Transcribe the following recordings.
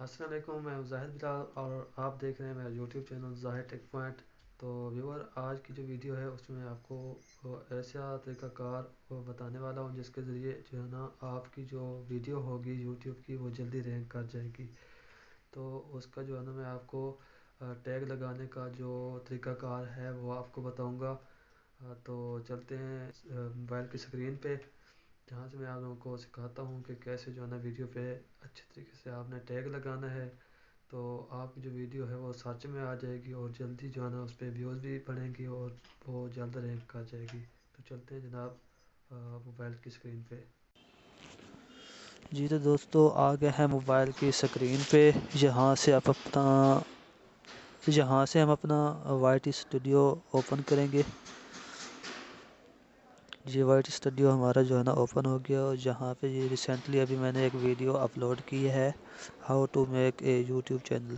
السلام علیکم، میں زاہد بلال اور آپ دیکھ رہے ہیں میرا یوٹیوب چینل زاہد ٹیک پوائنٹ۔ تو ویور، آج کی جو ویڈیو ہے اس میں آپ کو ایسا طریقہ کار بتانے والا ہوں جس کے ذریعے جو ہے نا آپ کی جو ویڈیو ہوگی یوٹیوب کی وہ جلدی رینک کر جائے گی۔ تو اس کا جو ہے نا میں آپ کو ٹیگ لگانے کا جو طریقہ کار ہے وہ آپ کو بتاؤں گا۔ تو چلتے ہیں موبائل کی اسکرین پہ، جہاں سے میں آپ لوگوں کو سکھاتا ہوں کہ کیسے جو ہے نا ویڈیو پہ اچھے طریقے سے آپ نے ٹیگ لگانا ہے، تو آپ کی جو ویڈیو ہے وہ سرچ میں آ جائے گی اور جلدی جو ہے نا اس پہ ویوز بھی بڑھیں گی اور وہ جلد رینک کر جائے گی۔ تو چلتے ہیں جناب موبائل کی اسکرین پہ۔ جی تو دوستو آ گئے ہیں موبائل کی اسکرین پہ، یہاں سے ہم اپنا وائی ٹی اسٹوڈیو اوپن کریں گے۔ یہ وائی ٹی اسٹوڈیو ہمارا جو ہے نا اوپن ہو گیا، اور جہاں پہ یہ ریسنٹلی ابھی میں نے ایک ویڈیو اپلوڈ کی ہے، how to make a YouTube channel.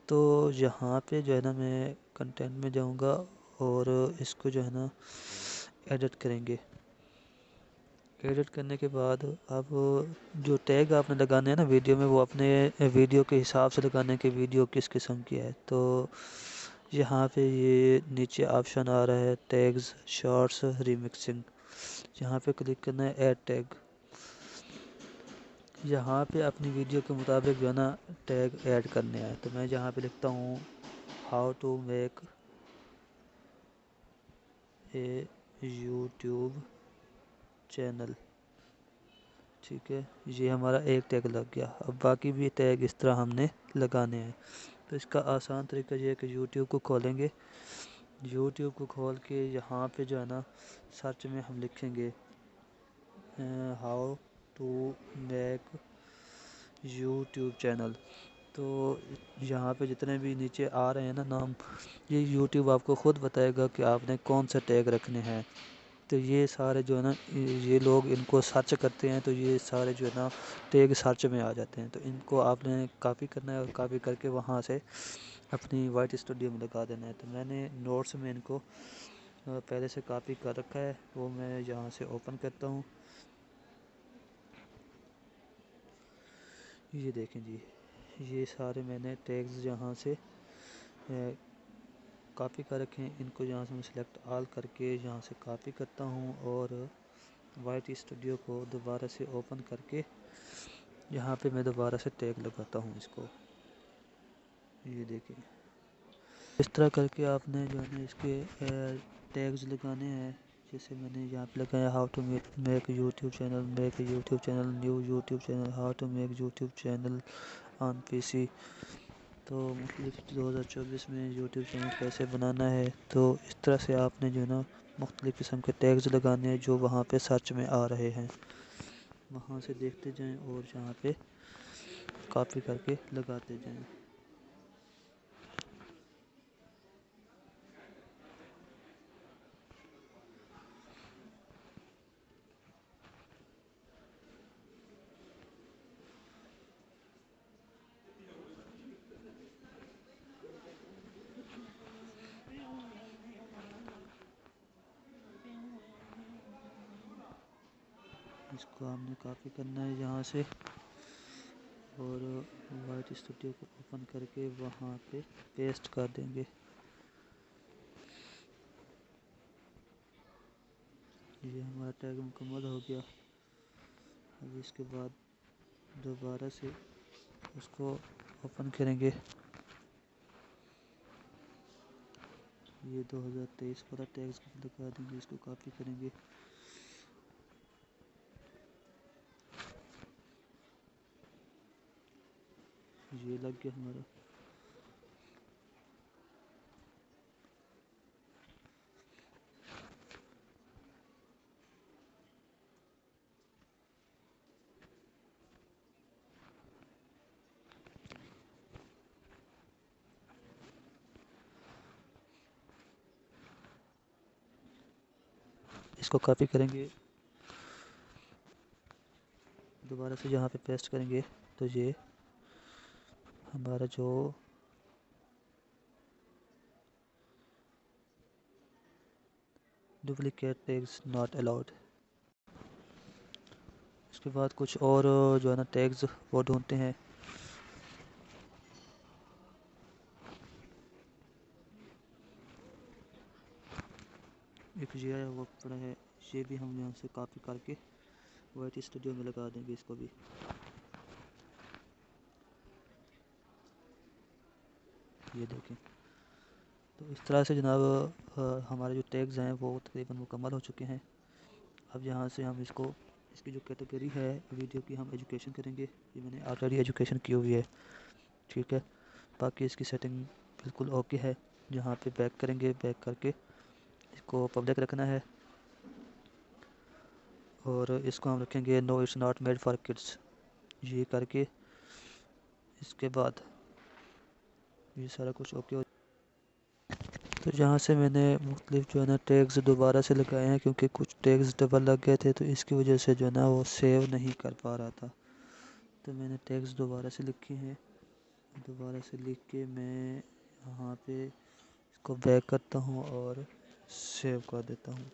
تو یہاں پہ جو ہے نا میں کنٹینٹ میں جاؤں گا اور اس کو جو ہے نا ایڈٹ کریں گے۔ ایڈٹ کرنے کے بعد اب جو ٹیگ آپ نے لگانے ہیں نا ویڈیو میں، وہ اپنے ویڈیو کے حساب سے لگانے کہ ویڈیو کس قسم کی ہے۔ تو یہاں پہ یہ نیچے آپشن آ رہا ہے ٹیگز، شارٹس، ریمکسنگ، یہاں پہ کلک کرنا ہے ایڈ ٹیگ۔ یہاں پہ اپنی ویڈیو کے مطابق جو ہے نا ٹیگ ایڈ کرنے ہیں، تو میں یہاں پہ لکھتا ہوں how to make a YouTube channel. ٹھیک ہے، یہ ہمارا ایک ٹیگ لگ گیا۔ اب باقی بھی ٹیگ اس طرح ہم نے لگانے ہیں۔ تو اس کا آسان طریقہ یہ ہے کہ یوٹیوب کو کھولیں گے۔ یوٹیوب کو کھول کے یہاں پہ جو ہے نا سرچ میں ہم لکھیں گے how to make YouTube channel. تو یہاں پہ جتنے بھی نیچے آ رہے ہیں نا نام، یہ یوٹیوب آپ کو خود بتائے گا کہ آپ نے کون سے ٹیگ رکھنے ہیں۔ تو یہ سارے جو ہے نا یہ لوگ ان کو سرچ کرتے ہیں، تو یہ سارے جو ہے نا ٹیگ سرچ میں آ جاتے ہیں۔ تو ان کو آپ نے کاپی کرنا ہے اور کاپی کر کے وہاں سے اپنی وائی ٹی اسٹوڈیو میں لگا دینا ہے۔ تو میں نے نوٹس میں ان کو پہلے سے کاپی کر رکھا ہے، وہ میں یہاں سے اوپن کرتا ہوں۔ یہ دیکھیں جی، یہ سارے میں نے ٹیگز یہاں سے کاپی کر رکھے ہیں۔ ان کو یہاں سے میں سلیکٹ آل کر کے یہاں سے کاپی کرتا ہوں اور وائی ٹی اسٹوڈیو کو دوبارہ سے اوپن کر کے یہاں پہ میں دوبارہ سے ٹیگ لگاتا ہوں اس کو۔ یہ دیکھیں، اس طرح کر کے آپ نے جو ہے نا اس کے ٹیگز لگانے ہیں، جیسے میں نے یہاں پہ لگایا how to make YouTube channel, make YouTube channel, new YouTube channel, how to make YouTube channel on PC سی۔ تو مختلف 2024 میں یوٹیوب چینل کیسے بنانا ہے، تو اس طرح سے آپ نے جو ہے نا مختلف قسم کے ٹیگز لگانے ہیں جو وہاں پہ سرچ میں آ رہے ہیں، وہاں سے دیکھتے جائیں اور یہاں پہ کاپی کر کے لگاتے جائیں۔ اس کو ہم نے کاپی کرنا ہے یہاں سے اور وائی ٹی اسٹوڈیو کو اوپن کر کے وہاں پہ پیسٹ کر دیں گے۔ یہ ہمارا ٹیگ مکمل ہو گیا۔ اب اس کے بعد دوبارہ سے اس کو اوپن کریں گے۔ یہ 2023 والا ٹیگز لگا دیں گے، اس کو کاپی کریں گے۔ یہ لگ گیا ہمارا۔ اس کو کاپی کریں گے، دوبارہ سے یہاں پہ پیسٹ کریں گے، تو یہ ہمارا جو ڈپلیکیٹ ٹیگز ناٹ الاؤڈ۔ اس کے بعد کچھ اور جو ہے نا ٹیگز وہ ڈھونڈتے ہیں۔ ایک یہ آیا ہوا پڑا ہے، یہ بھی ہم یہاں سے کاپی کر کے وائٹ اسٹوڈیو میں لگا دیں گے اس کو بھی. یہ دیکھیں. تو اس طرح سے جناب ہمارے جو ٹیگز ہیں وہ تقریباً مکمل ہو چکے ہیں. اب یہاں سے ہم اس کی جو کیٹیگری ہے ویڈیو کی، ہم ایجوکیشن کریں گے. یہ میں نے آلریڈی ایجوکیشن کی ہوئی ہے، ٹھیک ہے. باقی اس کی سیٹنگ بالکل اوکے ہے. جہاں پہ بیک کریں گے، بیک کر کے اس کو پبلک رکھنا ہے، اور اس کو ہم رکھیں گے no it's not made for kids. یہ کر کے اس کے بعد یہ سارا کچھ اوکے ہو. تو جہاں سے میں نے مختلف جو ہے نا ٹیگز دوبارہ سے لگائے ہیں، کیونکہ کچھ ٹیگز ڈبل لگ گئے تھے، تو اس کی وجہ سے جو ہے نا وہ سیو نہیں کر پا رہا تھا. تو میں نے ٹیگز دوبارہ سے لکھے ہیں. دوبارہ سے لکھ کے میں یہاں پہ اس کو بیک کرتا ہوں اور سیو کر دیتا ہوں.